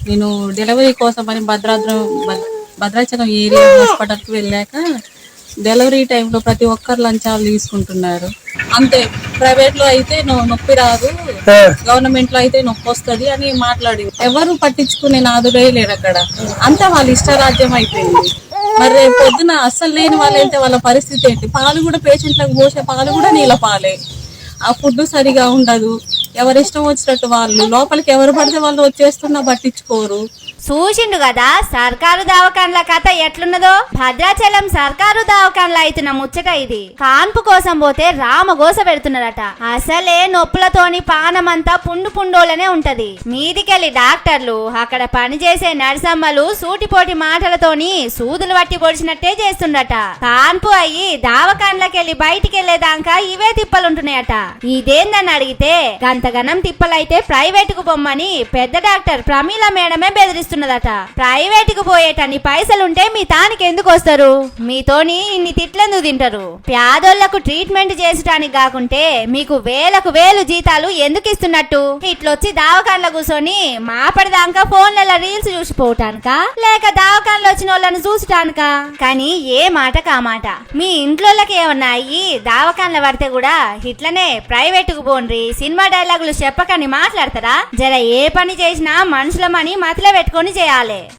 నేను డెలివరీ కోసం అని భద్రాచలం ఏరియా హాస్పిటల్కి వెళ్ళాక డెలివరీ టైంలో ప్రతి ఒక్కరు లంచాలు తీసుకుంటున్నారు. అంతే, ప్రైవేట్ లో అయితే నొప్పి రాదు, గవర్నమెంట్ లో అయితే నొప్పి వస్తుంది అని మాట్లాడి ఎవరు పట్టించుకునే నాదుడే లేరు అక్కడ. అంతా వాళ్ళ ఇష్టరాజ్యం అయిపోయింది. మరి రేపు పొద్దున అస్సలు లేని వాళ్ళైతే వాళ్ళ పరిస్థితి ఏంటి? పాలు కూడా పేషెంట్లకు పోసే పాలు కూడా నీళ్ళ పాలే. ఆ ఫుడ్ సరిగా ఉండదు. ఎవరిష్టం వచ్చినట్టు వాళ్ళు లోపలికి ఎవరు పడితే వాళ్ళు వచ్చేస్తున్నా పట్టించుకోరు. చూసిండు కదా సర్కారు దవాఖాన్ల కథ ఎట్లున్నదో. భద్రాచలం సర్కారు దవాఖాన్ల అయితున్న ముచ్చట ఇది. కాన్పు కోసం పోతే రామగోస పెడుతున్నారట. అసలే నొప్పులతోని పానమంతా పుండోలనే ఉంటది. మీదికెళ్ళి డాక్టర్లు, అక్కడ పనిచేసే నర్సమ్మలు సూటిపోటి మాటలతోని సూదులు పట్టి పొడిచినట్టే చేస్తుండట. కాన్పు అయ్యి దవాఖాన్లకెళ్ళి బయటికి వెళ్లేదాకా ఇవే తిప్పలుంటున్నాయట. ఇదేందని అడిగితే గంతగనం తిప్పలైతే ప్రైవేట్ కు పొమ్మని పెద్ద డాక్టర్ ప్రమీల మేడమే బెదిరిస్తున్నదట. ప్రైవేట్ కు పోయేటన్ని పైసలుంటే మీ తానికి ఎందుకు వస్తారు? మీతోని ఇన్ని తిట్లెందుకు తింటారు? పేదోళ్లకు ట్రీట్మెంట్ చేసటానికి కాకుంటే మీకు వేలకు వేలు జీతాలు ఎందుకు ఇస్తున్నట్టు? ఇట్లొచ్చి దావకాన్ల కూర్చొని మాపడిదాకా ఫోన్లలో రీల్స్ చూసిపోవటానికా, లేక దావకాన్లు వచ్చిన వాళ్ళని చూసటానికా? కానీ ఏ మాట కామాట మీ ఇంట్లోకి ఏమన్నా అయ్యి దావకాన్ల పడితే కూడా ఇట్లనే ప్రైవేట్ కు పోండ్రి, సినిమా డైలాగులు చెప్పకని మాట్లాడతారా? జర ఏ పని చేసినా మనుషులమని మతిలో పెట్టుకొని చేయాలి.